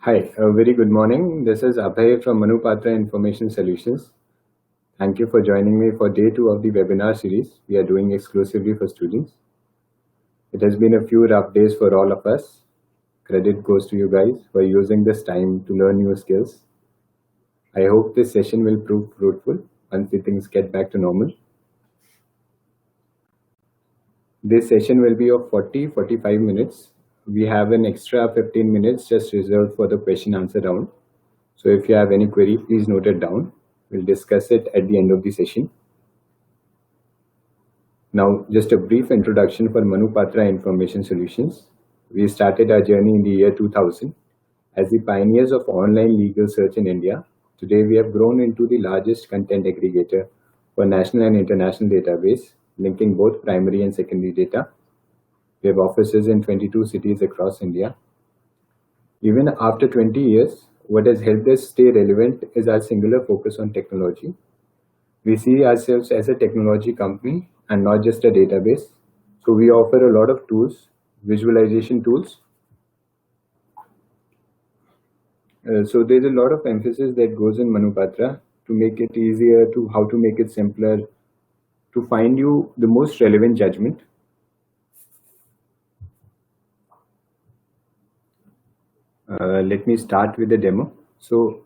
Hi, a very good morning. This is Abhay from Manupatra Information Solutions. Thank you for joining me for day 2 of the webinar series we are doing exclusively for students. It has been a few rough days for all of us. Credit goes to you guys for using this time to learn new skills. I hope this session will prove fruitful once the things get back to normal. This session will be of 40-45 minutes. We have an extra 15 minutes just reserved for the question answer round. So if you have any query, please note it down. We'll discuss it at the end of the session. Now, just a brief introduction for Manupatra Information Solutions. We started our journey in the year 2000 as the pioneers of online legal search in India. Today, we have grown into the largest content aggregator for national and international database, linking both primary and secondary data. We have offices in 22 cities across India. Even after 20 years, what has helped us stay relevant is our singular focus on technology. We see ourselves as a technology company and not just a database. So we offer a lot of tools, visualization tools. So there's a lot of emphasis that goes in Manupatra to make it easier, to how to make it simpler, to find you the most relevant judgment. Let me start with the demo. So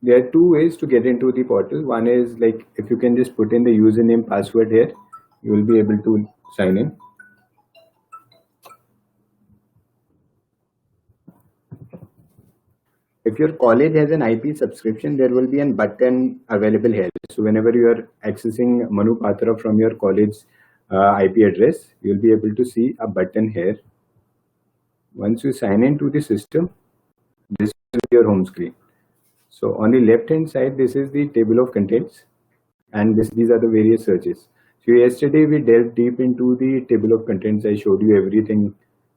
there are two ways to get into the portal. One is like if you can just put in the username password here, you will be able to sign in. If your college has an IP subscription, there will be a button available here. So whenever you are accessing Manupatra from your college IP address, you'll be able to see a button here. Once you sign into the system, this is your home screen. So on the left hand side, this is the table of contents, and these are the various searches. So yesterday we delved deep into the table of contents. I showed you everything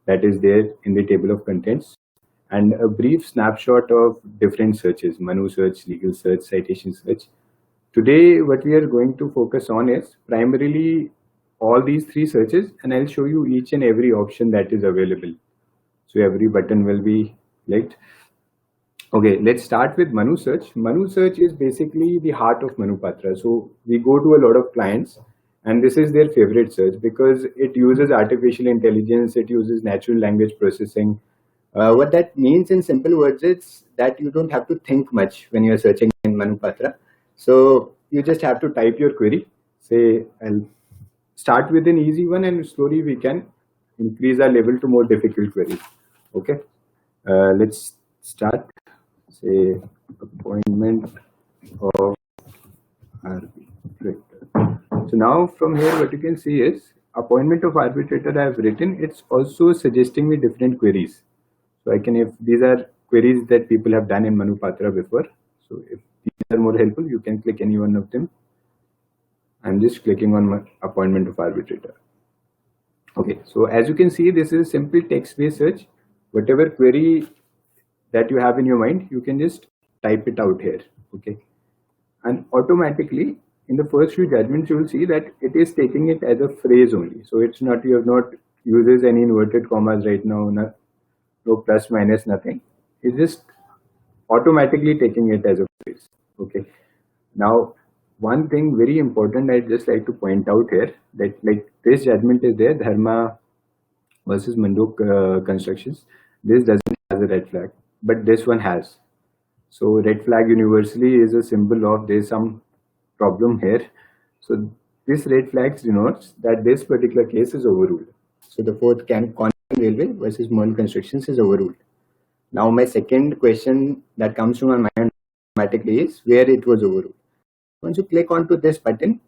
that is there in the table of contents and a brief snapshot of different searches: Manu search, legal search, citation search. Today what we are going to focus on is primarily all these three searches, and I'll show you each and every option that is available. So every button will be clicked. Okay, let's start with Manu Search. Manu Search is basically the heart of Manupatra. So we go to a lot of clients and this is their favorite search because it uses artificial intelligence, it uses natural language processing. What that means in simple words is that you don't have to think much when you're searching in Manupatra. So you just have to type your query. Say, I'll start with an easy one and slowly we can increase our level to more difficult queries. Okay, let's start. Say appointment of arbitrator. So now from here what you can see is appointment of arbitrator I have written. It's also suggesting me different queries. So I can, if these are queries that people have done in Manupatra before. So if these are more helpful, you can click any one of them. I'm just clicking on my appointment of arbitrator. Okay, so as you can see, this is a simple text-based search. Whatever query that you have in your mind, you can just type it out here. Okay, and automatically in the first few judgments you will see that it is taking it as a phrase only. So it's not, you have not uses any inverted commas right now, no plus minus, nothing. It's just automatically taking it as a phrase. Okay, now one thing very important I'd just like to point out here, that like this judgment is there, Dharma versus Manduk constructions. This doesn't have a red flag, but this one has. So red flag universally is a symbol of there's some problem here. So this red flag denotes that this particular case is overruled. So the fourth Konkan Railway versus Merl Constructions is overruled. Now my second question that comes to my mind automatically is where it was overruled. Once you click onto this button,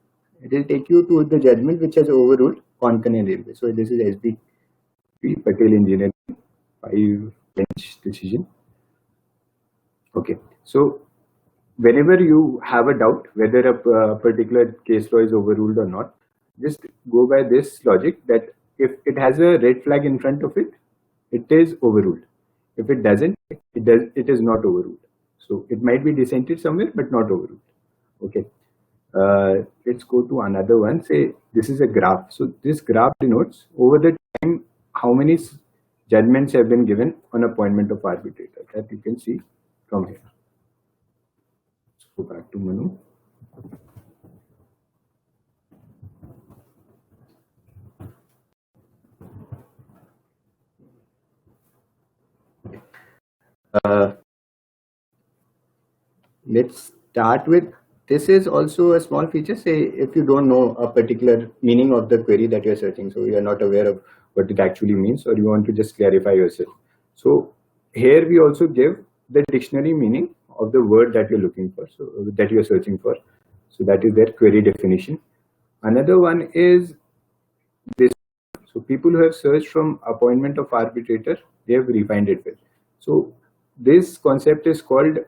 it will take you to the judgment which has overruled Konkan Railway. So this is SB Patel Engineering 5-bench decision. Okay, so whenever you have a doubt whether a particular case law is overruled or not, just go by this logic that if it has a red flag in front of it, it is overruled. If it doesn't, it is not overruled. So it might be dissented somewhere, but not overruled. Okay, let's go to another one. Say this is a graph. So this graph denotes over the time how many judgments have been given on appointment of arbitrator. That you can see from here. Let's go back to Manu. Let's start with, this is also a small feature. Say if you don't know a particular meaning of the query that you're searching, so you're not aware of what it actually means, or you want to just clarify yourself. So here we also give the dictionary meaning of the word that you're looking for, so that you're searching for. So that is their query definition. Another one is this. So people who have searched from appointment of arbitrator, they have refined it with. So this concept is called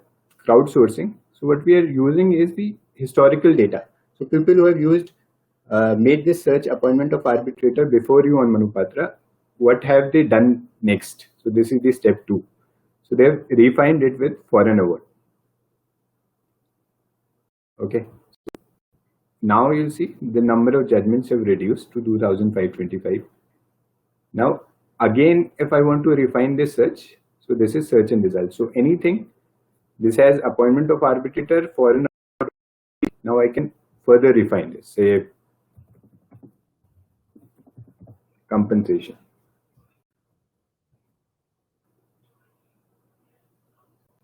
crowdsourcing. So what we are using is the historical data. So people who have used, made this search appointment of arbitrator before you on Manupatra, what have they done next? So this is the step 2. So they have refined it with foreign award. Okay. Now you'll see the number of judgments have reduced to 2,525. Now, again, if I want to refine this search, so this is search and results. So anything, this has appointment of arbitrator, foreign. Now I can further refine this, say compensation.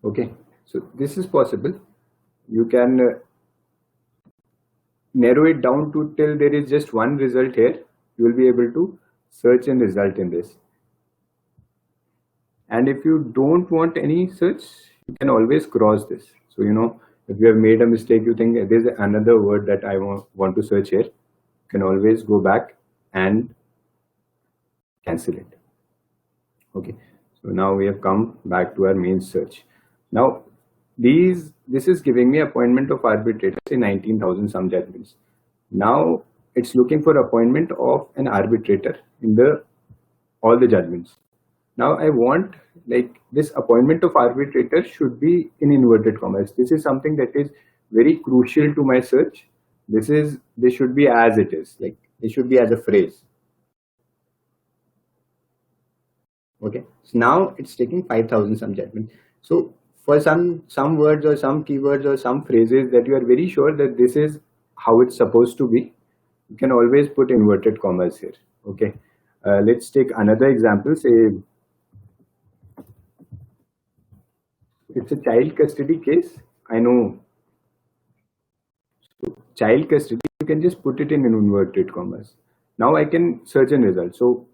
Okay, so this is possible. You can narrow it down to till there is just one result here. You will be able to search and result in this. And if you don't want any search, you can always cross this. So, you know, if you have made a mistake, you think there's another word that I want to search here, you can always go back and cancel it. Okay, so now we have come back to our main search. Now, this is giving me appointment of arbitrator, say 19,000 some judgments. Now it's looking for appointment of an arbitrator in all the judgments. Now I want, like, this appointment of arbitrator should be in inverted commas. This is something that is very crucial to my search. This should be as it is, like it should be as a phrase. Okay, so now it's taking 5,000 some judgment. So for some words or some keywords or some phrases that you are very sure that this is how it's supposed to be, you can always put inverted commas here. Okay, let's take another example. Say it's a child custody case. I know. So child custody, you can just put it in inverted commas. Now I can search and result. So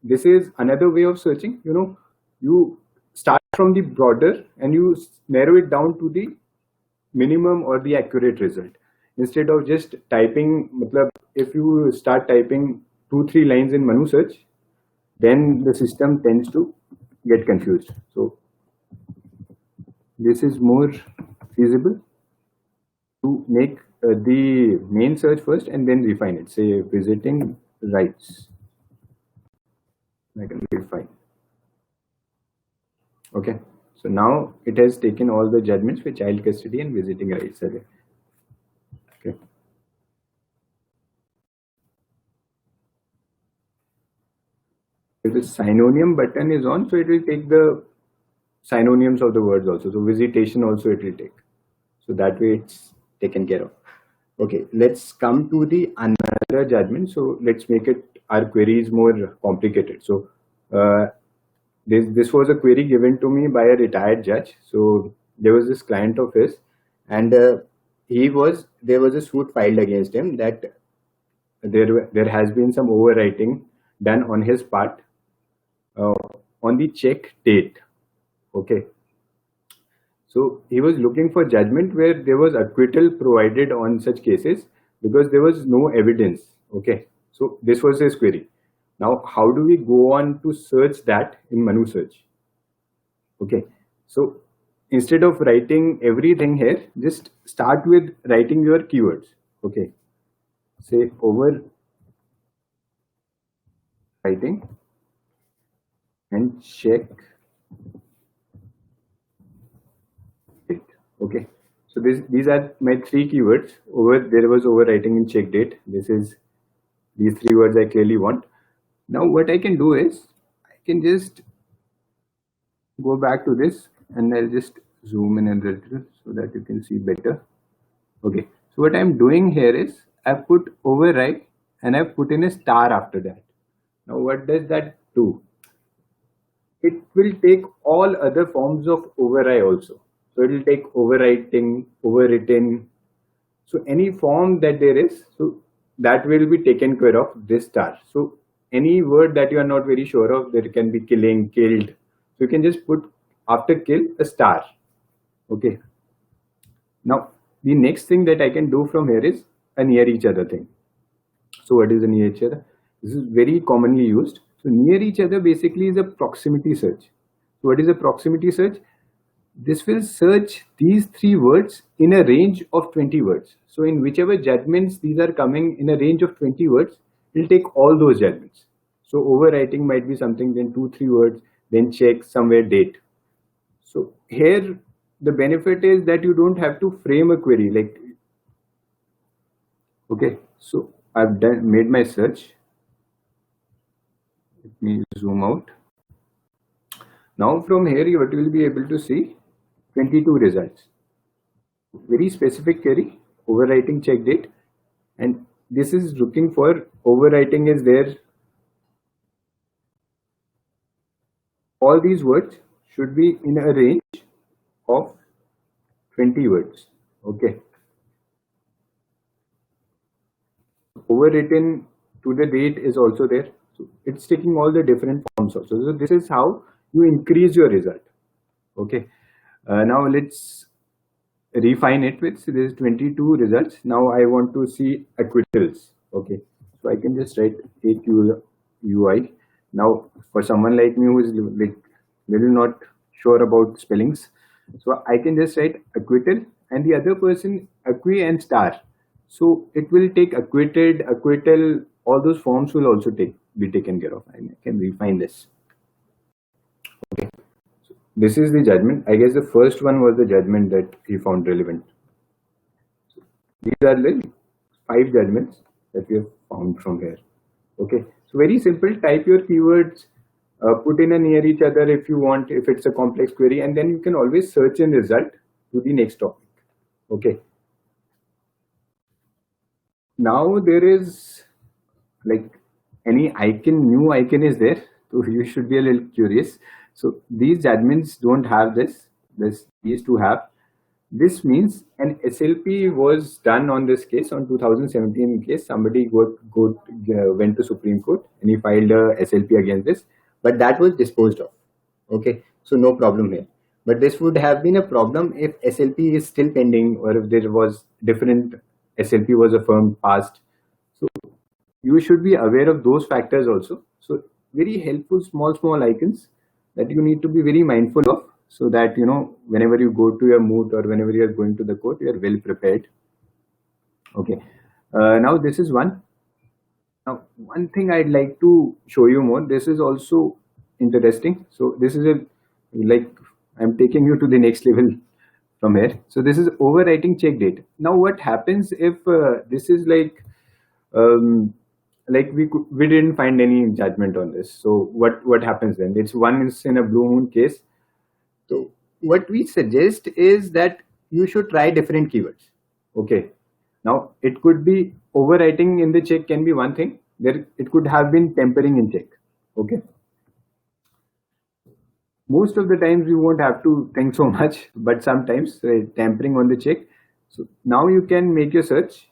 this is another way of searching. You know, you start from the broader and you narrow it down to the minimum or the accurate result. Instead of just typing, if you start typing 2-3 lines in Manu search, then the system tends to get confused. So this is more feasible to make the main search first and then refine it. Say visiting rights. I can refine. Okay, so now it has taken all the judgments for child custody and visiting rights. Okay. If the synonym button is on, so it will take the synonyms of the words also. So visitation also it will take. So that way it's taken care of. Okay, let's come to the another judgment. So let's make it, our query is more complicated. So this was a query given to me by a retired judge. So there was this client of his, and there was a suit filed against him that there has been some overwriting done on his part on the check date. Okay, so he was looking for judgment where there was acquittal provided on such cases because there was no evidence. Okay, so this was his query. Now, how do we go on to search that in Manu search? Okay, so instead of writing everything here, just start with writing your keywords. Okay, say over writing and check date. Okay, so these are my 3 keywords. There was overwriting and check date. These 3 words I clearly want. Now what I can do is I can just go back to this and I'll just zoom in a little so that you can see better. Okay, so what I'm doing here is I've put override and I've put in a star after that. Now what does that do? It will take all other forms of override also. So it will take overwriting, overwritten. So any form that there is, so that will be taken care of this star. So any word that you are not very sure of, there can be killing, killed. So you can just put after kill a star. Okay. Now the next thing that I can do from here is a near each other thing. So what is a near each other? This is very commonly used. So near each other basically is a proximity search. So what is a proximity search? This will search these three words in a range of 20 words. So in whichever judgments these are coming in a range of 20 words, it will take all those judgments. So overwriting might be something, then 2-3 words, then check somewhere date. So here the benefit is that you don't have to frame a query like, okay, so I've made my search. Let me zoom out. Now from here you will be able to see 22 results. Very specific query, overwriting check date, and this is looking for overwriting is there. All these words should be in a range of 20 words. Okay. Overwritten to the date is also there. So it's taking all the different forms also. So this is how you increase your result. Okay. Now let's refine it with, so there's 22 results. Now I want to see acquittals. Okay. So I can just write AQUI. Now for someone like me who is like little not sure about spellings, so I can just write acquittal and the other person acqui and star. So it will take acquitted, acquittal, all those forms will also be taken care of. I can refine this. Okay. So this is the judgment. I guess the first one was the judgment that he found relevant. So these are the 5 judgments that we have found from here. Okay. So very simple. Type your keywords, put in a near each other if you want, if it's a complex query, and then you can always search in result to the next topic. Okay. Now there is like any icon, new icon is there, so you should be a little curious. So these judgments don't have this used to have. This means an SLP was done on this case on 2017 case. Somebody went to Supreme Court and he filed a SLP against this, but that was disposed of. Okay, so no problem here. But this would have been a problem if SLP is still pending or if there was different SLP was affirmed past. So you should be aware of those factors also. So very helpful small icons that you need to be very mindful of, so that you know whenever you go to your moot or whenever you are going to the court, you are well prepared. Okay. Now this is one. Now one thing I'd like to show you more. This is also interesting. So this is like I'm taking you to the next level from here. So this is overwriting check date. Now what happens if this is like we didn't find any judgment on this. So what happens then? It's once in a blue moon case. So what we suggest is that you should try different keywords. Okay. Now it could be overwriting in the check can be one thing. It could have been tempering in check. Okay. Most of the times you won't have to think so much, but sometimes tampering on the check. So now you can make your search,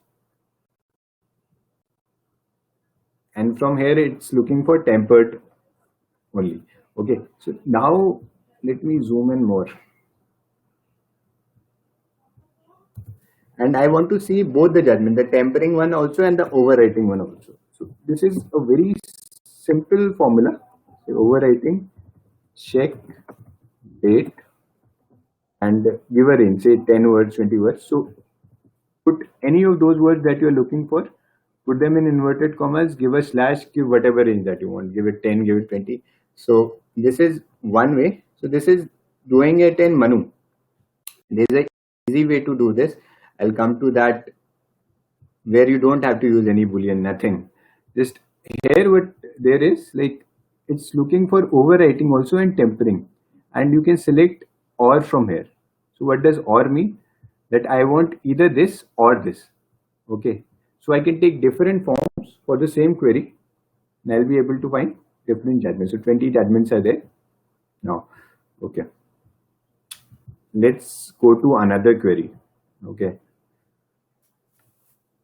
and from here it's looking for tempered only. Okay, so now let me zoom in more, and I want to see both the judgment, the tempering one also and the overwriting one also. So this is a very simple formula. Overwriting check date and give a range, say 10 words, 20 words. So put any of those words that you're looking for, put them in inverted commas, give a slash, give whatever range that you want, give it 10, give it 20. So this is one way. So this is doing it in Manu. There's an easy way to do this. I'll come to that, where you don't have to use any boolean, nothing. Just here what there is, like it's looking for overwriting also and tempering. and you can select or from here. So what does or mean? That I want either this or this. Okay, so I can take different forms for the same query and I'll be able to find different judgments. So 20 judgments are there now. Okay, let's go to another query. Okay,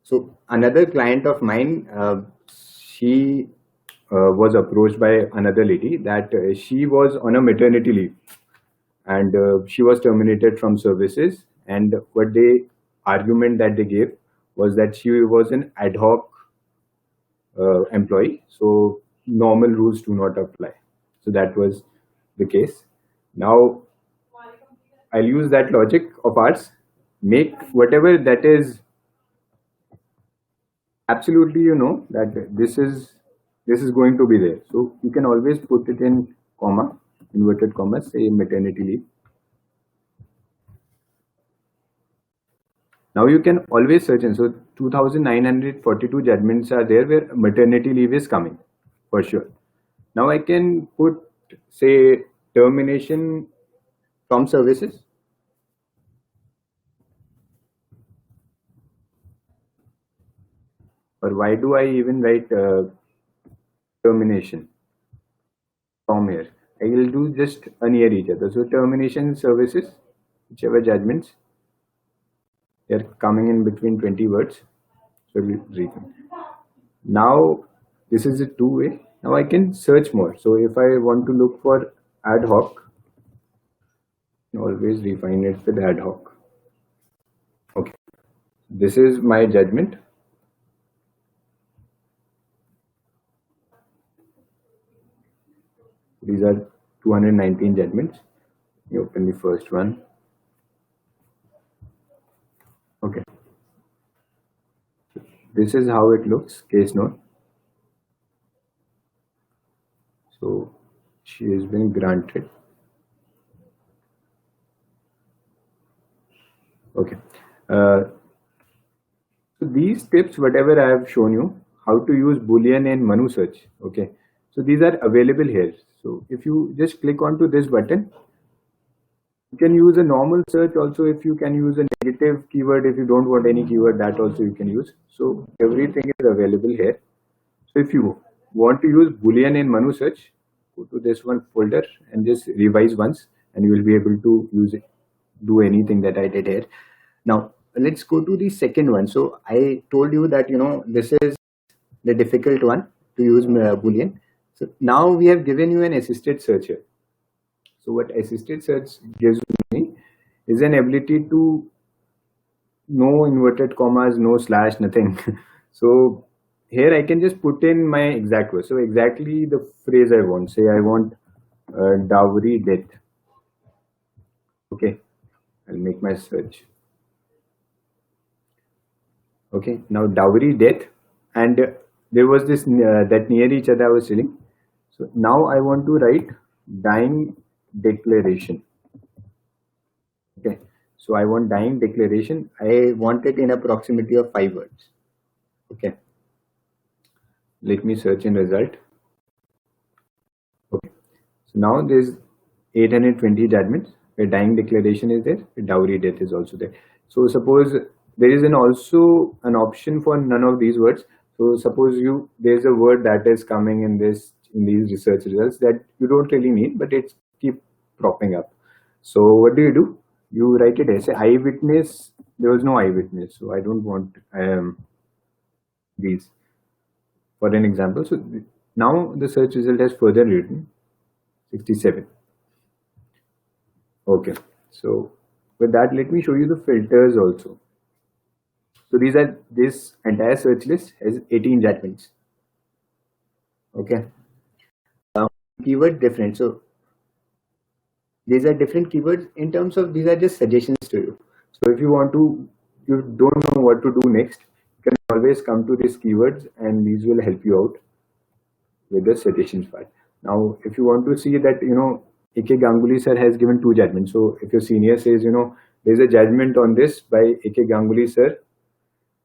so another client of mine, she was approached by another lady that she was on a maternity leave and she was terminated from services, and what the argument that they gave was that she was an ad hoc employee, so normal rules do not apply. So that was the case. Now I'll use that logic of ours, make whatever that is absolutely, you know, that this is going to be there. So you can always put it in comma, inverted commas, say maternity leave. Now you can always search in. So 2,942 judgments are there where maternity leave is coming for sure. Now I can put, say, termination from services. Or why do I even write termination from here? I will do just a near each other. So termination services, whichever judgments, they're coming in between 20 words. So we'll read them. Now this is a two-way. Now I can search more. So if I want to look for ad hoc, always refine it with ad hoc. Okay, this is my judgment. These are 219 judgments. You open the first one. Okay, this is how it looks, case note. So she has been granted. Okay, so these tips, whatever I have shown you, how to use Boolean and Manu search. Okay, so these are available here. So if you just click onto this button, you can use a normal search also. If you can use a negative keyword, if you don't want any keyword, that also you can use. So everything is available here. So if you want to use Boolean in Manu search, go to this one folder and just revise once, and you will be able to use it, do anything that I did here. Now let's go to the second one. So I told you that, you know, this is the difficult one to use Boolean. So now we have given you an assisted search here. So what assisted search gives me is an ability to no inverted commas, no slash, nothing. So here I can just put in my exact word. So exactly the phrase I want. Say I want dowry death. Okay, I'll make my search. Okay, now dowry death, and there was this that near each other I was telling. So now I want to write dying declaration. Okay, so I want dying declaration. I want it in a proximity of 5 words. Okay, let me search in result. Okay, so now there's 820 judgments where dying declaration is there, dowry death is also there. So suppose there is also an option for none of these words. So suppose there's a word that is coming in these research results that you don't really need, but it's keep propping up. So what do? You write it as eyewitness. There was no eyewitness, so I don't want these for an example. So now the search result has further written 67. Okay, so with that, let me show you the filters also. So this entire search list has 18 judgments. Okay, keyword different. So these are different keywords in terms of, these are just suggestions to you. So if you don't know what to do next, you can always come to these keywords and these will help you out with the suggestions part. Now, if you want to see that, you know, A.K. Ganguly sir has given 2 judgments. So if your senior says, you know, there's a judgment on this by A.K. Ganguly sir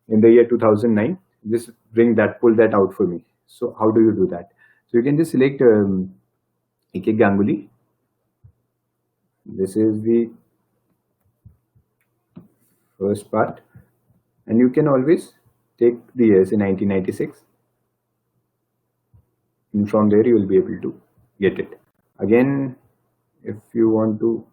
in the year 2009, just pull that out for me. So how do you do that? So you can just select A.K. Ganguly. This is the first part, and you can always take the years in 1996, and from there you will be able to get it. Again, if you want to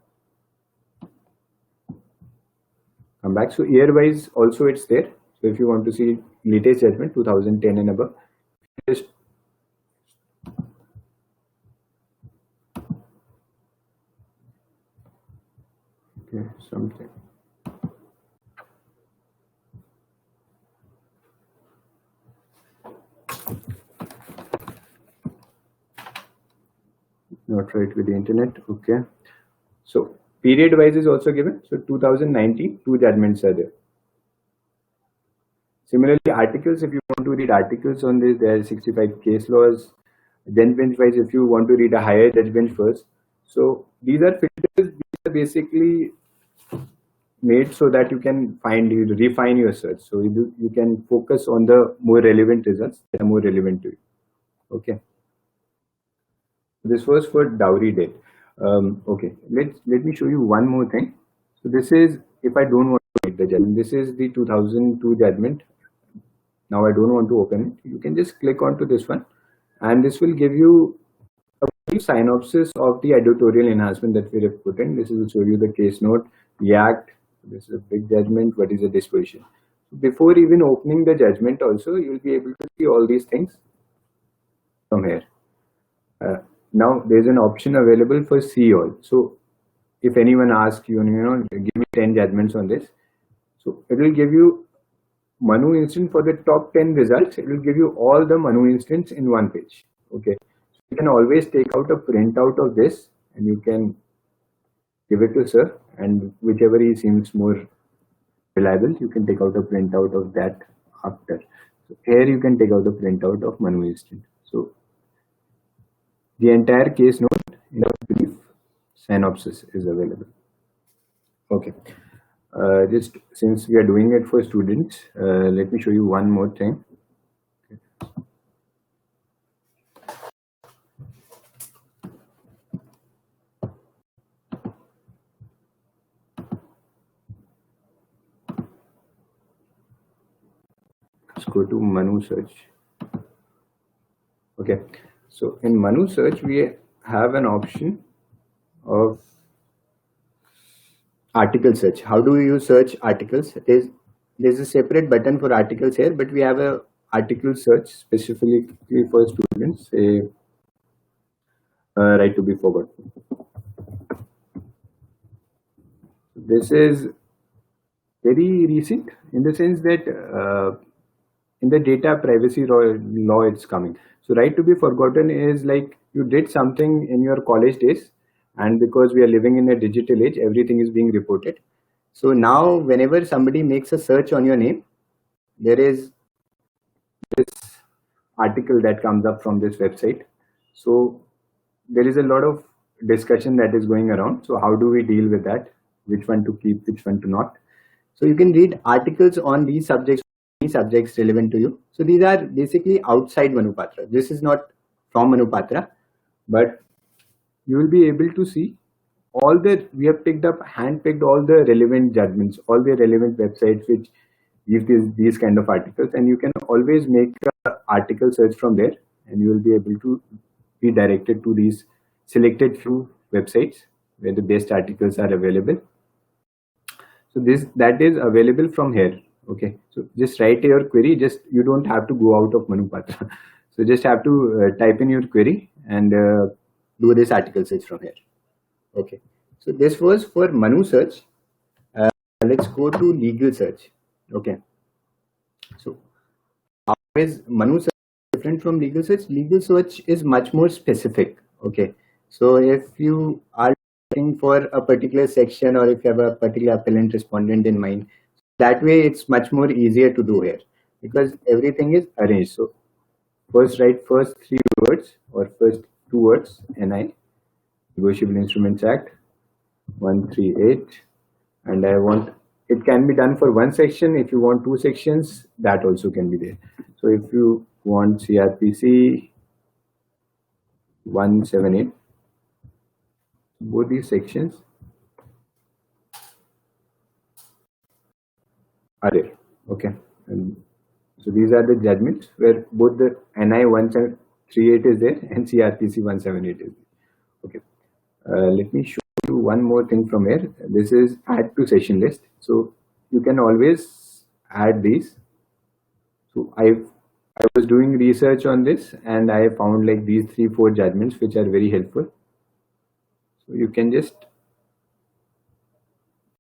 come back, so year wise also it's there. So if you want to see latest judgment 2010 and above, just okay, something. Not right with the internet. Okay. So period wise is also given. So 2019, 2 judgments are there. Similarly, articles, if you want to read articles on this, there are 65 case laws. Then bench wise, if you want to read a higher judge bench first. So these are filters, these are basically made so that you can refine your search. So you can focus on the more relevant results that are more relevant to you. Okay. This was for dowry debt. Okay, let me show you one more thing. So this is, if I don't want to read the judgment, this is the 2002 judgment. Now I don't want to open it. You can just click onto this one, and this will give you a brief synopsis of the editorial enhancement that we have put in. This will show you the case note, the act. This is a big judgment. What is the disposition? Before even opening the judgment, also you will be able to see all these things from here. Now there's an option available for see all. So if anyone asks you, give me 10 judgments on this, so it will give you Manu instant for the top 10 results. It will give you all the Manu instants in one page. Okay, so you can always take out a printout of this and you can give it to sir, and whichever he seems more reliable, you can take out a printout of that after. So here you can take out a printout of Manu instant. So the entire case note in a brief synopsis is available. Okay. Just since we are doing it for students, let me show you one more thing. Let's go to Manu search. Okay, so in Manu search we have an option of article search. How do we use search articles? There's a separate button for articles here, but we have a article search specifically for students, say right to be forgotten. This is very recent in the sense that in the data privacy law it's coming. So right to be forgotten is like you did something in your college days, and because we are living in a digital age, everything is being reported. So now whenever somebody makes a search on your name, there is this article that comes up from this website. So there is a lot of discussion that is going around. So how do we deal with that? Which one to keep, which one to not? So you can read articles on these subjects relevant to you. So these are basically outside Manupatra. This is not from Manupatra, but you will be able to see all the, we have hand-picked all the relevant judgments, all the relevant websites which give these kind of articles, and you can always make an article search from there, and you will be able to be directed to these selected few websites where the best articles are available. So that is available from here. Okay, so just write your query. You don't have to go out of Manupatra. So just have to type in your query and do this article search from here. Okay, so this was for Manu search. Let's go to legal search. Okay, so how is Manu search different from legal search? Legal search is much more specific. Okay, so if you are looking for a particular section, or if you have a particular appellant respondent in mind, that way it's much more easier to do here because everything is arranged. So first write first 3 words or first 2 words, NI, Negotiable Instruments Act 138, and I want, it can be done for one section. If you want 2 sections, that also can be there. So if you want CRPC 178, both these sections are there. Okay, and so these are the judgments where both the NI 138 is there and CRPC 178 is there. Okay, let me show you one more thing from here. This is add to session list. So you can always add these. So I was doing research on this and I found like these 3-4 judgments which are very helpful. So you can just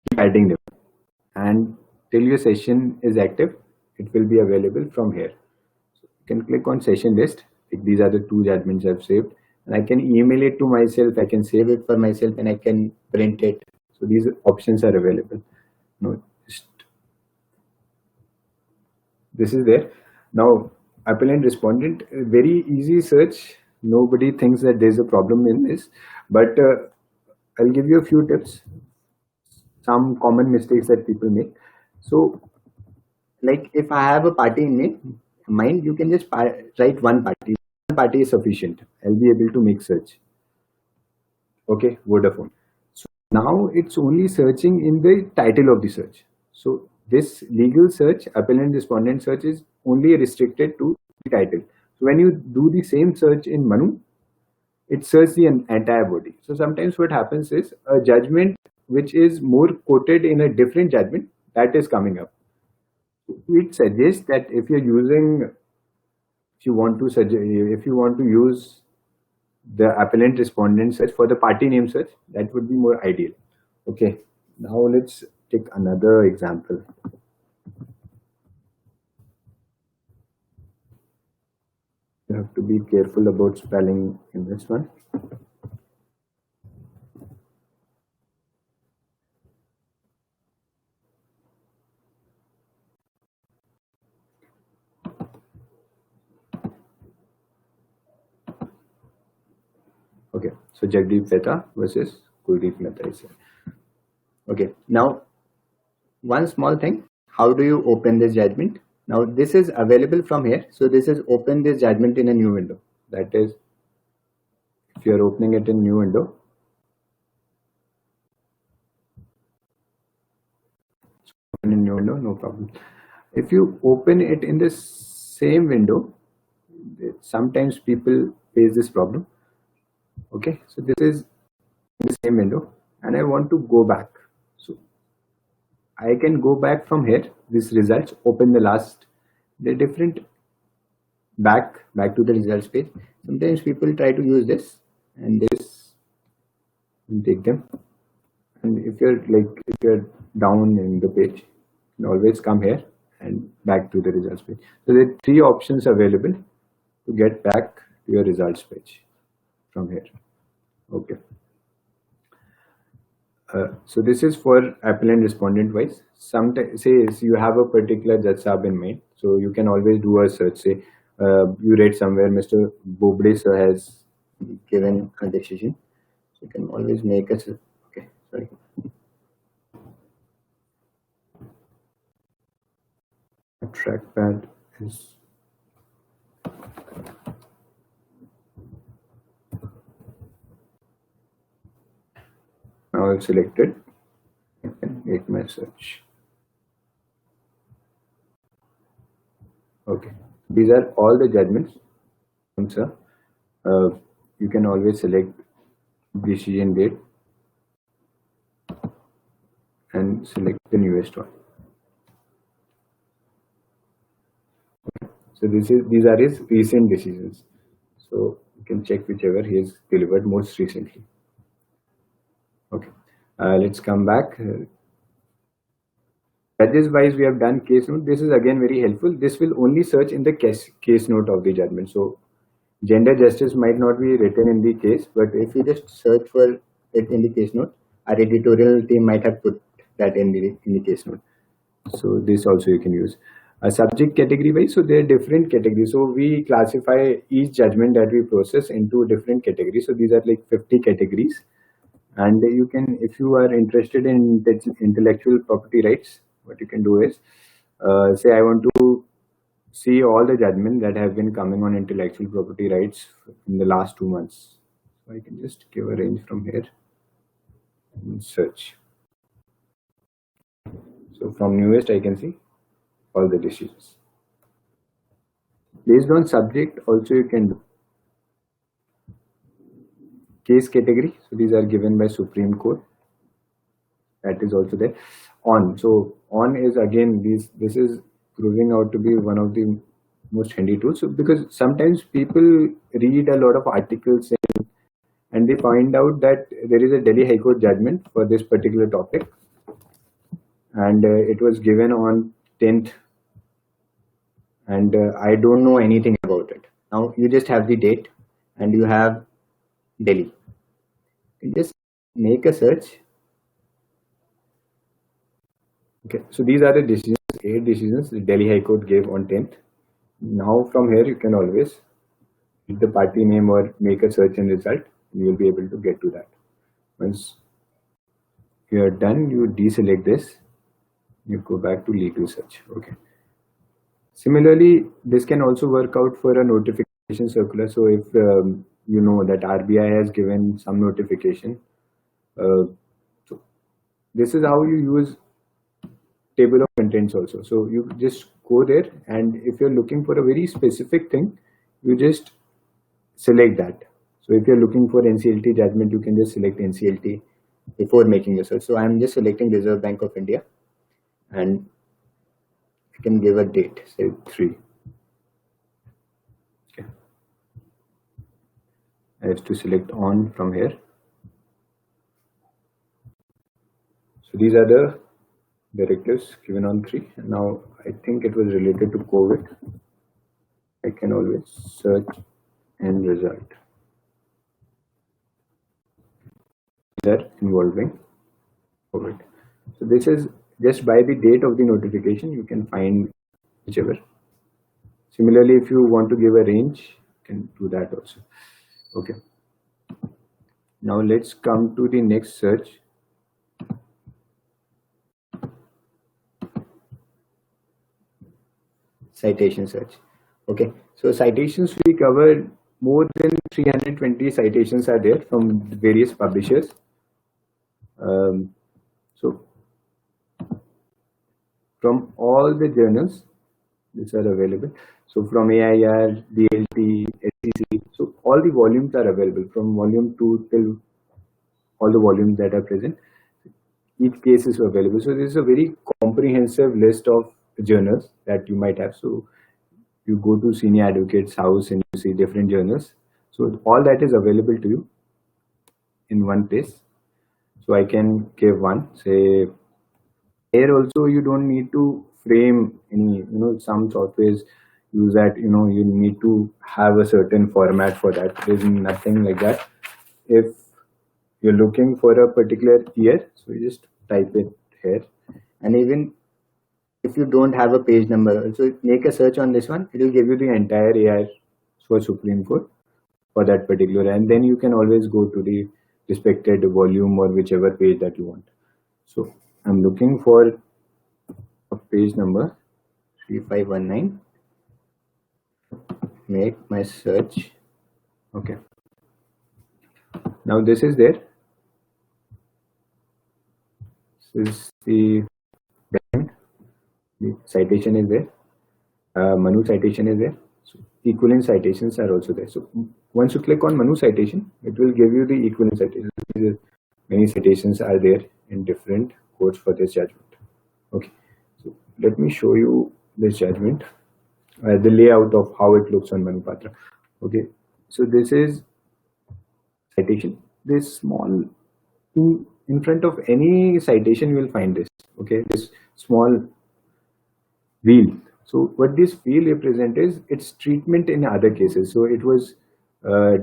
keep adding them, and till your session is active, it will be available from here. So you can click on session list. Like these are the 2 judgments I've saved, and I can email it to myself, I can save it for myself, and I can print it. So these options are available. No, just this is there. Now appellant respondent, very easy search. Nobody thinks that there's a problem in this, but I'll give you a few tips, some common mistakes that people make. So like if I have a party in mind, you can just write one party. One party is sufficient. I'll be able to make search. Okay, Vodafone. So now it's only searching in the title of the search. So this legal search, appellant respondent search, is only restricted to the title. So when you do the same search in Manu, it searches the entire body. So sometimes what happens is a judgment which is more quoted in a different judgment that is coming up. It suggests that if you want to use the appellant respondent search for the party name search, that would be more ideal. Okay, now let's take another example. You have to be careful about spelling in this one. Okay, so Jagdeep Mehta versus Kuldeep Mehta is here. Okay, now one small thing, how do you open this judgment? Now this is available from here. So this is open this judgment in a new window. That is, if you are opening it in new window, no problem. If you open it in the same window, sometimes people face this problem. Okay, so this is the same window and I want to go back. So I can go back from here, this results, open the different back to the results page. Sometimes people try to use this and this and take them. And if you're down in the page, you always come here and back to the results page. So there are 3 options available to get back to your results page from here. Okay. So this is for appellant respondent wise. Sometimes say you have a particular judge sahab in mind, so you can always do a search. Say you read somewhere Mr. Bobde sir has given a decision, so you can always make a search. Okay, sorry. A trackpad is now I've selected. I can make my search. Okay, these are all the judgments. Sir, you can always select decision date and select the newest one. Okay. So these are his recent decisions. So you can check whichever he has delivered most recently. Okay, let's come back. Judges wise, we have done case note. This is again very helpful. This will only search in the case note of the judgment. So gender justice might not be written in the case, but if you just search for it in the case note, our editorial team might have put that in the case note. So this also you can use. A subject category wise, so there are different categories. So we classify each judgment that we process into different categories. So these are like 50 categories. And you can, if you are interested in intellectual property rights, what you can do is, say I want to see all the judgments that have been coming on intellectual property rights in the last 2 months. So I can just give a range from here and search. So from newest I can see all the decisions. Based on subject, also you can do case category. So these are given by Supreme Court. That is also there. On. So on is again this is proving out to be one of the most handy tools. So because sometimes people read a lot of articles and they find out that there is a Delhi High Court judgment for this particular topic, and it was given on 10th, and I don't know anything about it. Now you just have the date and you have Delhi. You just make a search. Okay, so these are the decisions, 8 decisions the Delhi High Court gave on 10th. Now from here you can always hit the party name or make a search and result. You will be able to get to that. Once you are done, you deselect this. You go back to legal search. Okay. Similarly, this can also work out for a notification circular. So if you know that RBI has given some notification, so this is how you use table of contents also. So you just go there, and if you're looking for a very specific thing, you just select that. So if you're looking for NCLT judgment, you can just select NCLT before making the search. So I'm just selecting Reserve Bank of India, and I can give a date, say 3. Okay. I have to select on from here. So these are the directives given on 3. And now I think it was related to COVID. I can always search and result. These are involving COVID. So this is just by the date of the notification, you can find whichever. Similarly, if you want to give a range, you can do that also. Okay. Now let's come to the next search. Citation search. Okay. So citations, we covered more than 320 citations are there from various publishers. So from all the journals, these are available. So from AIR, DLT, SEC, so all the volumes are available from volume 2 till all the volumes that are present. Each case is available. So this is a very comprehensive list of journals that you might have. So you go to Senior Advocate's house and you see different journals. So all that is available to you in one place. So I can give one, say here also you don't need to frame any, some softwares use that, you need to have a certain format for that. There's nothing like that. If you're looking for a particular year, so you just type it here. And even if you don't have a page number, so make a search on this one, it will give you the entire AR for Supreme Court for that particular, and then you can always go to the respected volume or whichever page that you want. So I'm looking for a page number 3519. Make my search. Okay. Now this is there. This is the document. The citation is there. Manu citation is there. So equivalent citations are also there. So once you click on Manu citation, it will give you the equivalent citation. Many citations are there in different courts for this judgment. Okay. So let me show you this judgment, the layout of how it looks on Manupatra. Okay. So this is citation. This small in front of any citation you will find this. Okay. This small wheel. So what this wheel represents is its treatment in other cases. So it was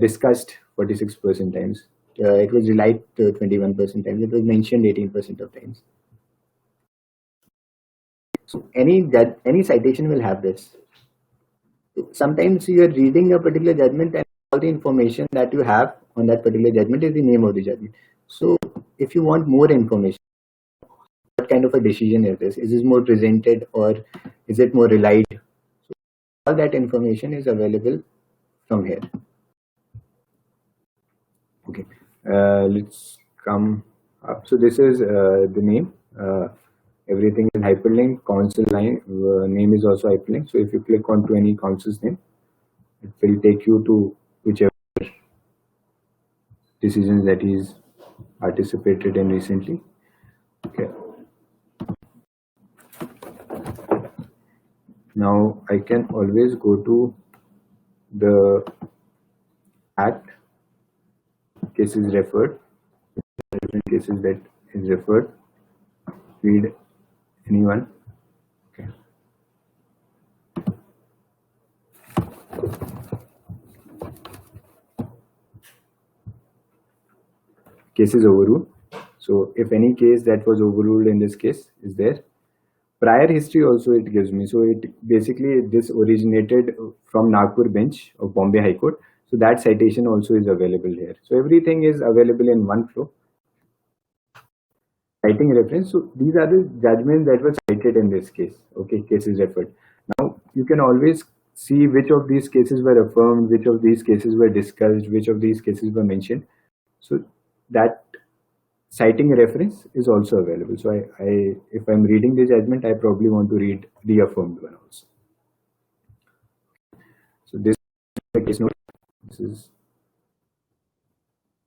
discussed 46% times. It was relied 21% times. It was mentioned 18% of times. So any citation will have this. Sometimes you are reading a particular judgment and all the information that you have on that particular judgment is the name of the judgment. So if you want more information, what kind of a decision is this? Is this more presented or is it more relied? So all that information is available from here. Okay, let's come up. So this is the name. everything is hyperlinked. Council line name is also hyperlinked. So if you click onto any council's name, it will take you to whichever decisions that he's participated in recently. Okay. Now I can always go to the act cases referred, different cases that is referred, read anyone. Okay. Cases overruled. So if any case that was overruled in this case is there, prior history also it gives me. So it basically this originated from Nagpur bench of Bombay High Court. So that citation also is available here. So everything is available in one flow. Citing reference. So these are the judgments that were cited in this case. Okay, cases referred. Now you can always see which of these cases were affirmed, which of these cases were discussed, which of these cases were mentioned. So that citing reference is also available. So if I'm reading the judgment, I probably want to read the affirmed one also. So this is the case note.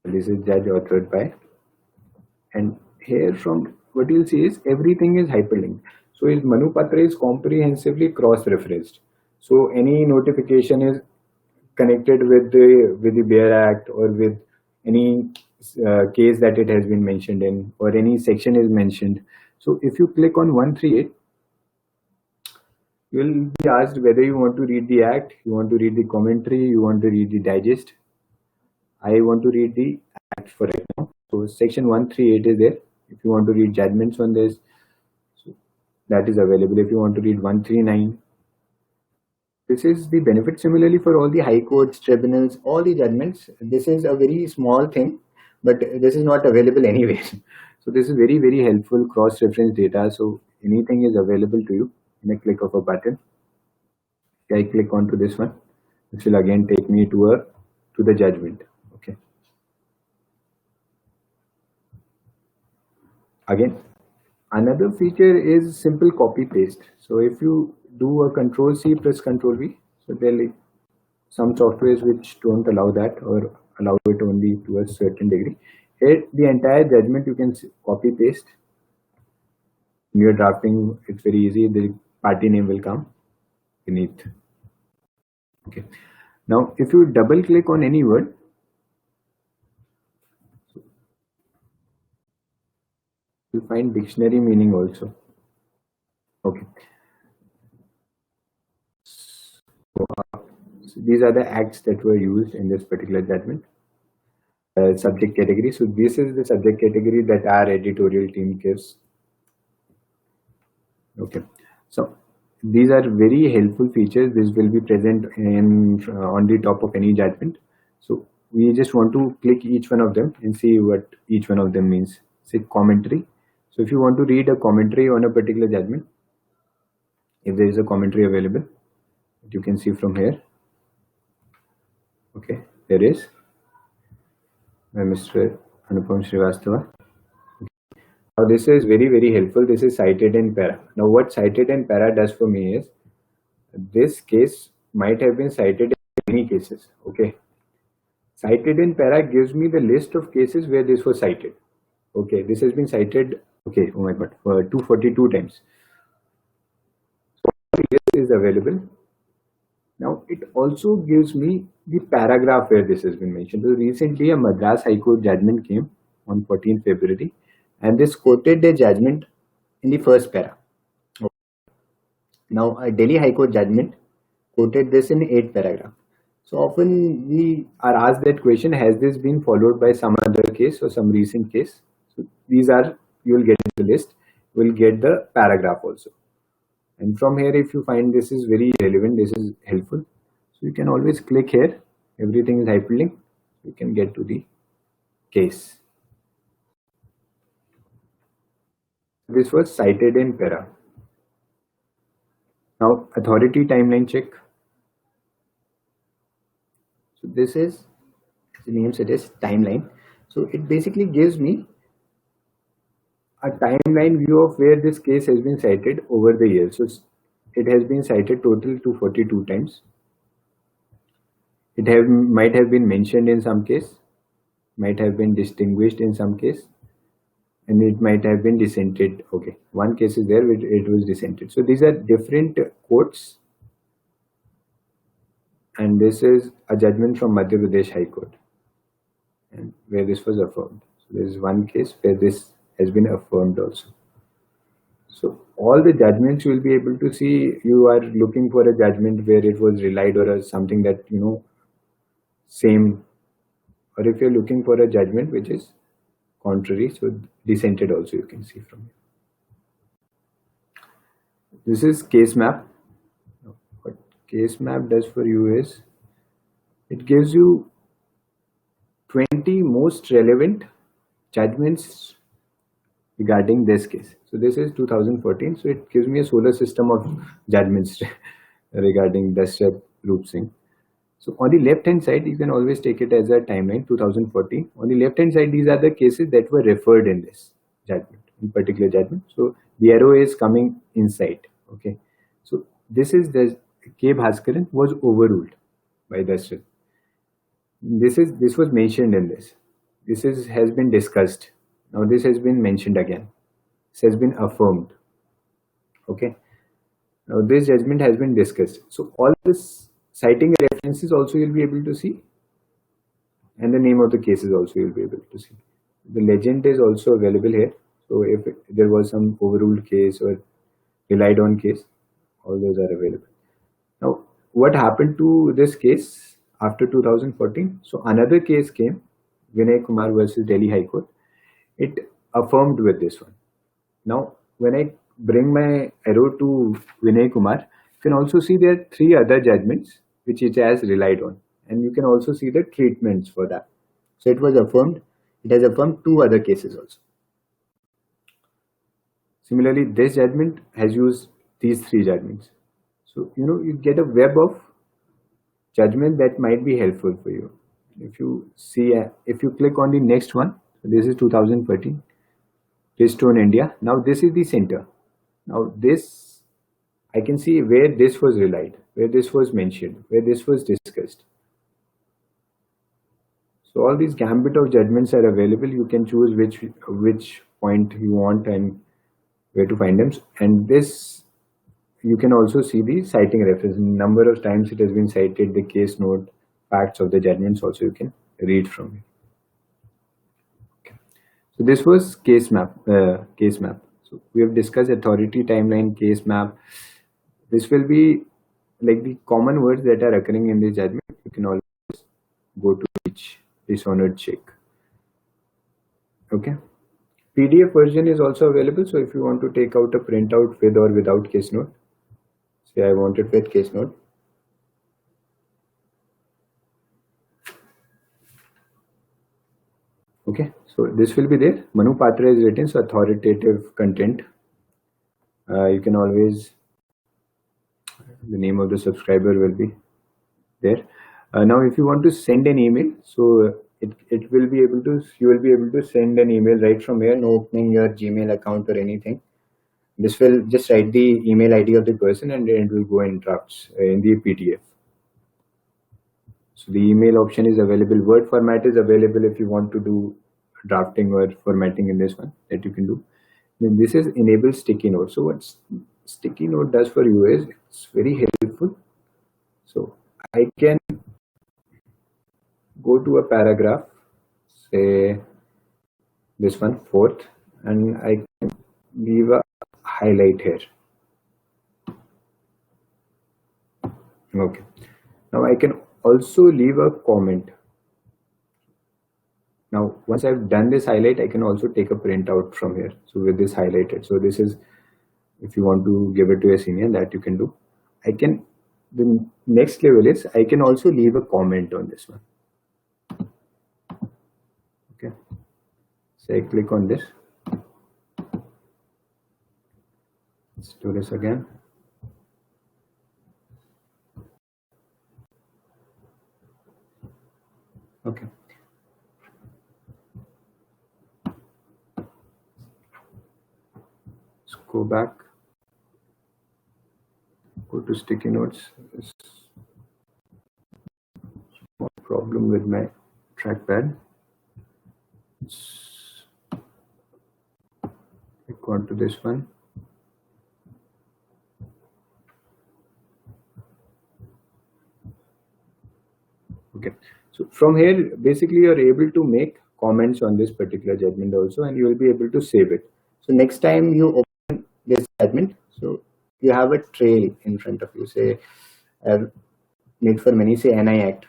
This is judge authored by, and here from what you'll see is everything is hyperlinked. So his Manu Patra is comprehensively cross-referenced. So any notification is connected with the Bear Act or with any case that it has been mentioned in, or any section is mentioned. So if you click on 138, you will be asked whether you want to read the act, you want to read the commentary, you want to read the digest. I want to read the act for right now. So section 138 is there. If you want to read judgments on this, so that is available. If you want to read 139, this is the benefit. Similarly for all the high courts, tribunals, all the judgments, this is a very small thing, but this is not available anywhere. So this is very, very helpful cross-reference data. So anything is available to you in a click of a button. I click onto this one. This will again take me to the judgment. Okay. Again, another feature is simple copy paste. So if you do a Control C press Control V, so there are some softwares which don't allow that or allow it only to a certain degree. Here, the entire judgment you can copy paste. When you're drafting, it's very easy. The party name will come beneath. Okay. Now, if you double click on any word, you'll find dictionary meaning also. Okay. So these are the acts that were used in this particular judgment. Subject category. So this is the subject category that our editorial team gives. Okay. So these are very helpful features. This will be present on the top of any judgment. So we just want to click each one of them and see what each one of them means. Say commentary. So if you want to read a commentary on a particular judgment, if there is a commentary available, you can see from here. Okay, there is by Mr. Anupam Srivastava. Now this is very, very helpful. This is cited in para. Now what cited in para does for me is, this case might have been cited in many cases. Okay, cited in para gives me the list of cases where this was cited. Okay, this has been cited. Okay, oh my god, 242 times. So this is available. Now it also gives me the paragraph where this has been mentioned. So recently a Madras High Court judgment came on 14th February, and this quoted the judgment in the first para. Now a Delhi High Court judgment quoted this in 8th paragraph. So often we are asked that question, has this been followed by some other case or some recent case? So these are, you will get the list, you will get the paragraph also. And from here, if you find this is very relevant, this is helpful, so you can always click here. Everything is hyperlinked. You can get to the case. This was cited in para. Now, authority timeline check. So this is, the name suggests timeline. So it basically gives me a timeline view of where this case has been cited over the years. So it has been cited total to 42 times. It might have been mentioned in some case, might have been distinguished in some case, and it might have been dissented. Okay, one case is there which it was dissented. So these are different courts, and this is a judgment from Madhya Pradesh High Court, and where this was affirmed. So there is one case where this has been affirmed also. So all the judgments you will be able to see. You are looking for a judgment where it was relied or something that same, or if you're looking for a judgment which is contrary, so dissented also you can see from here. This is case map. What case map does for you is it gives you 20 most relevant judgments regarding this case. So this is 2014. So it gives me a solar system of judgments regarding Dashrath Roop Singh. So on the left hand side, you can always take it as a timeline 2014. On the left hand side, these are the cases that were referred in this judgment, in particular judgment. So the arrow is coming inside. Okay. So this is the K. Bhaskaran was overruled by Dashrath. This was mentioned in this. This has been discussed. Now this has been mentioned again. This has been affirmed. Okay. Now this judgment has been discussed. So all this citing references also you'll be able to see, and the name of the cases also you'll be able to see. The legend is also available here. So if there was some overruled case or relied on case, all those are available. Now, what happened to this case after 2014? So another case came, Vinay Kumar versus Delhi High Court. It affirmed with this one. Now, when I bring my arrow to Vinay Kumar, you can also see there are 3 other judgments which it has relied on, and you can also see the treatments for that. So it was affirmed. It has affirmed 2 other cases also. Similarly, this judgment has used these 3 judgments. So you get a web of judgment that might be helpful for you. If you see, if you click on the next one, so this is 2013, Keystone India. Now this is the center. Now this, I can see where this was relied, where this was mentioned, where this was discussed. So all these gambit of judgments are available. You can choose which point you want and where to find them. And this, you can also see the citing reference. Number of times it has been cited, the case note, facts of the judgments also you can read from it. Okay. So this was case map. So we have discussed authority, timeline, case map. This will be like the common words that are occurring in the judgment. You can always go to each dishonored check. Okay. PDF version is also available. So if you want to take out a printout with or without case note, say I want it with case note. Okay, so this will be there. Manu Patra is written, so authoritative content. You can always, the name of the subscriber will be there. Now if you want to send an email, so it will be able to, you will be able to send an email right from here, no opening your Gmail account or anything. This will just write the email ID of the person and it will go in drafts in the PDF. So the email option is available. Word format is available if you want to do drafting or formatting in this one, that you can do. Then this is enable sticky note. So what sticky note does for you is it's very helpful. So I can go to a paragraph, say this one, 4th, and I can leave a highlight here. Okay. Now I can also leave a comment. Now, once I've done this highlight, I can also take a printout from here. So with this highlighted, so this is, if you want to give it to a senior, that you can do. The next level is, I can also leave a comment on this one. Okay. So I click on this. Let's do this again. Okay. go back, go to sticky notes. Small problem with my trackpad. Click on to this one. Okay, so from here, basically you're able to make comments on this particular judgment also, and you will be able to save it. So next time you open this judgment, so you have a trail in front of you. Say, made for many, say NI Act.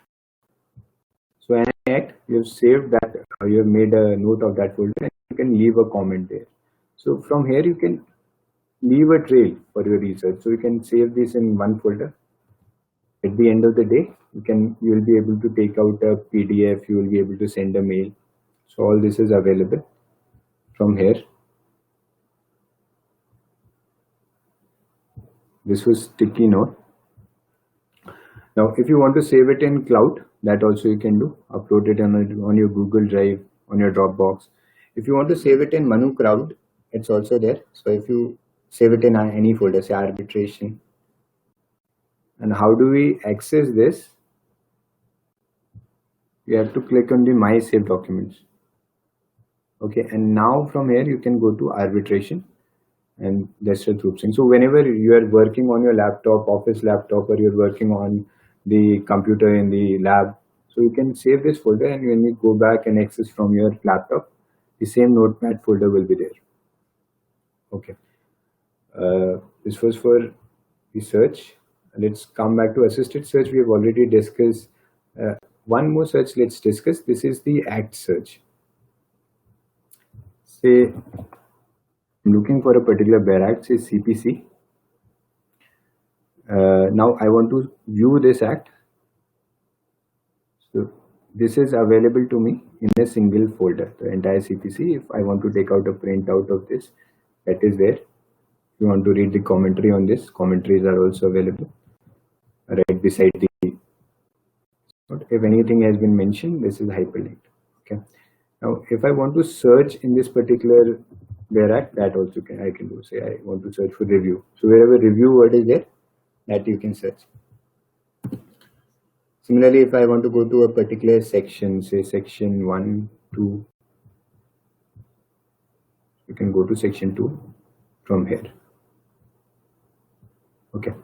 So NI Act, you've saved that, you have made a note of that folder, and you can leave a comment there. So from here, you can leave a trail for your research. So you can save this in one folder. At the end of the day, you will be able to take out a PDF, you will be able to send a mail. So all this is available from here. This was sticky note. Now, if you want to save it in cloud, that also you can do. Upload it on your Google Drive, on your Dropbox. If you want to save it in Manu Cloud, it's also there. So if you save it in any folder, say arbitration. And how do we access this? You have to click on the My Save Documents. Okay, and now from here you can go to arbitration, and that's the group thing. So whenever you are working on your laptop, office laptop, or you're working on the computer in the lab, so you can save this folder, and when you go back and access from your laptop, the same notepad folder will be there. Okay, this was for the search. Let's come back to assisted search. We have already discussed. One more search let's discuss. This is the ACT search. Say I'm looking for a particular BER-Act, say CPC. Now I want to view this act. So this is available to me in a single folder, the entire CPC. If I want to take out a printout of this, that is there. If you want to read the commentary on this, commentaries are also available right beside the. If anything has been mentioned, this is hyperlinked. Okay. Now, if I want to search in this particular BER-Act, that also I can do. Say I want to search for review. So wherever review word is there, that you can search. Similarly, if I want to go to a particular section, say section 1, 2, you can go to section 2 from here. Okay,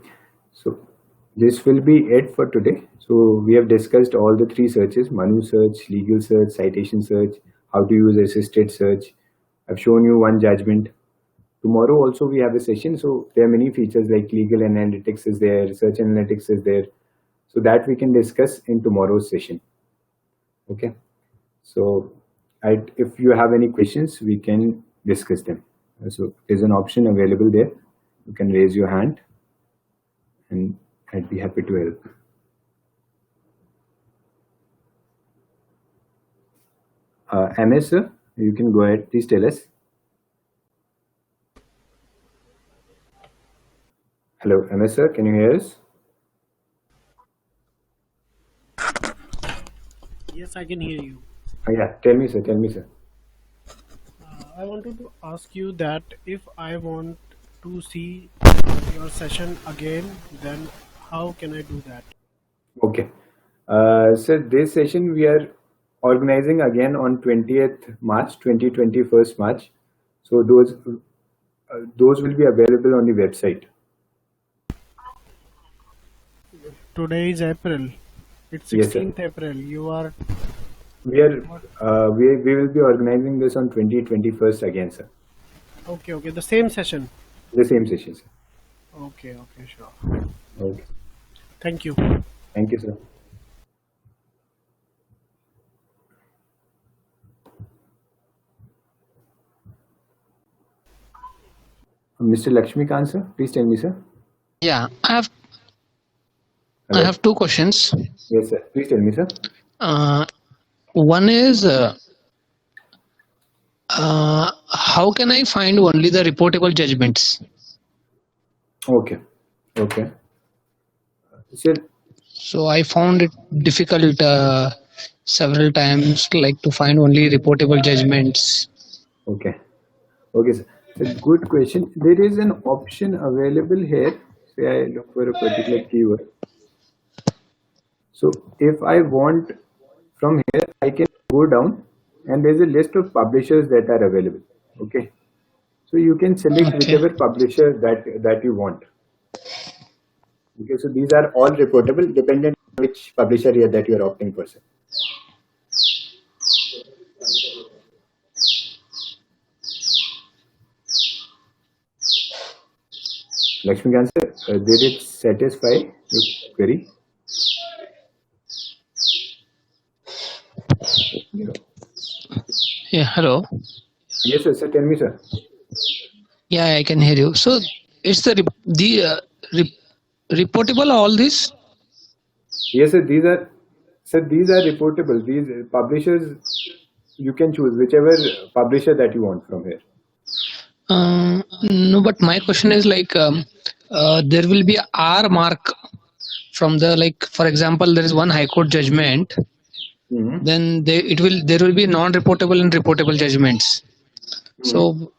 so this will be it for today. So we have discussed all the three searches: Manu search, legal search, citation search, how to use assisted search. I've shown you one judgment. Tomorrow also we have a session. So there are many features like legal analytics is there, research analytics is there. So that we can discuss in tomorrow's session. Okay. So if you have any questions, we can discuss them. So there's an option available there. You can raise your hand and I'd be happy to help. MS, sir, you can go ahead. Please tell us. Hello, MS, sir, can you hear us? Yes, I can hear you. Yeah, tell me, sir. Tell me, sir. I wanted to ask you that if I want to see your session again, then how can I do that? Okay. So this session we are organizing again on 20th March, 21st March. So those will be available on the website. Today is April. It's 16th April. You are. We will be organizing this on 21st again, sir. Okay. The same session. The same session, sir. Okay, sure. Okay. Thank you. Thank you, sir. Mr. Lakshmikant, sir, please tell me, sir. Yeah, I have two questions. Yes, sir. Please tell me, sir. One is how can I find only the reportable judgments? Okay. Sir. So I found it difficult several times, like to find only reportable judgments. Okay, sir. A good question. There is an option available here. Say I look for a particular keyword. So if I want from here, I can go down and there's a list of publishers that are available. Okay. So you can select Okay. whichever publisher that you want. Okay. So these are all reportable dependent on which publisher here that you are opting for. Sir. Lakshmikant sir, did it satisfy your query? Yeah, hello. Yes, sir. Tell me, sir. Yeah, I can hear you. So it's reportable all this? Yes, sir. These are reportable. These publishers, you can choose whichever publisher that you want from here. No, but my question is like there will be R mark from the, like, for example, there is one High Court judgment. Mhm. Then there will be non-reportable and reportable judgments. So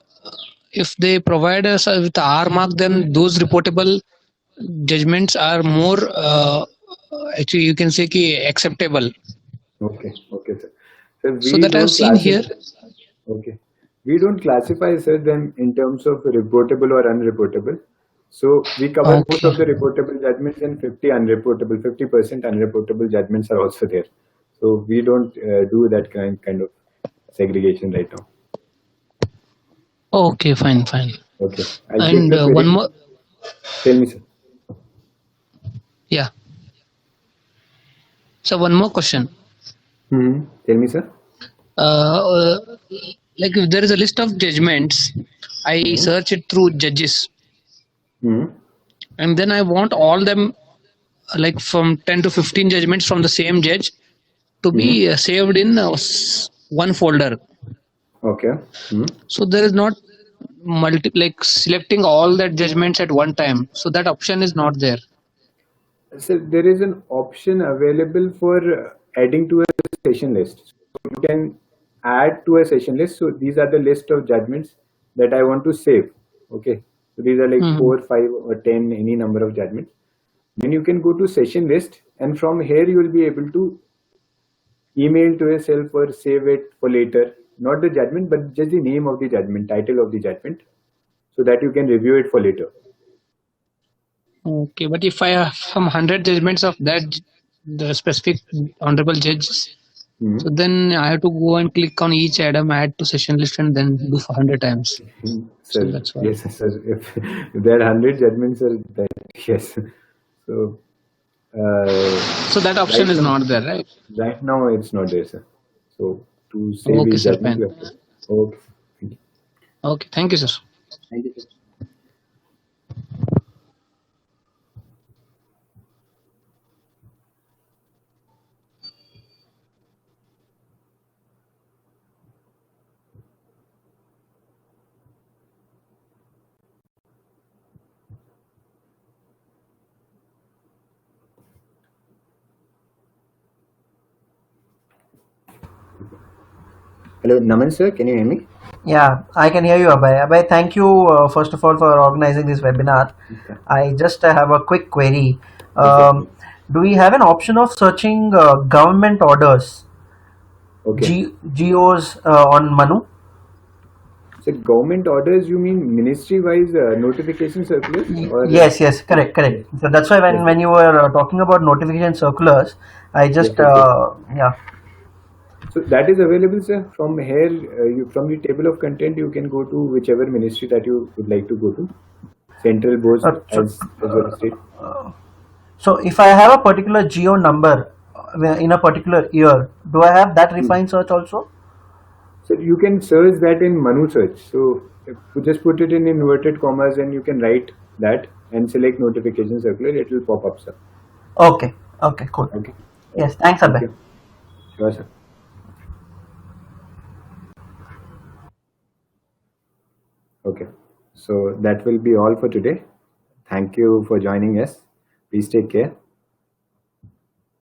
if they provide us with R mark, then those reportable judgments are more actually you can say acceptable. Okay, sir. So So we that I've don't seen here. Okay, we don't classify, sir, them in terms of reportable or unreportable. So we cover most Okay. of the reportable judgments and 50% unreportable judgments are also there. So we don't do that kind of segregation right now. Okay, fine. Okay, I'll take And your query. one more. Tell me, sir. Yeah. So one more question. Tell me, sir. Like if there is a list of judgments, I search it through judges, and then I want all them, like from 10 to 15 judgments from the same judge, to be saved in one folder. Okay. So there is not like selecting all that judgments at one time. So that option is not there. So there is an option available for adding to a session list. So you can add to a session list. So these are the list of judgments that I want to save. Okay. So these are like 4, 5, or 10, any number of judgments. Then you can go to session list, and from here you will be able to email to yourself or save it for later. Not the judgment, but just the name of the judgment, title of the judgment, so that you can review it for later. Okay, but if I have some 100 judgments of the specific honorable judges, so then I have to go and click on each item, add to session list, and then do for 100 times. Sir, So that's why. yes, sir. If there are 100 judgments, sir, then yes. So, So that option right is now- not there, right? right now it's not there, sir. So to save Okay, each sir, judgment, fine. you have to. Okay. Thank you. Okay, thank you, sir. Thank you, sir. Hello, Naman sir, can you hear me? Yeah, I can hear you, Abhay. Abhay, thank you first of all for organizing this webinar. Okay. I just have a quick query. Yes, Do we have an option of searching government orders, Okay. GOs on Manu? So government orders, you mean ministry-wise notification circulars? Or Yes, correct. So that's why Yes. when you were talking about notification circulars, I just Yes. So that is available, sir. From here, from the table of content, you can go to whichever ministry that you would like to go to. Central boards as well as state. So if I have a particular GO number in a particular year, do I have that refined search also? So you can search that in Manu search. So if you just put it in inverted commas and you can write that and select notification circular, it will pop up, sir. Okay, cool. Okay. Yes, thanks, Thank Abhay. you. Sure, sir. Okay. So that will be all for today. Thank you for joining us. Please take care.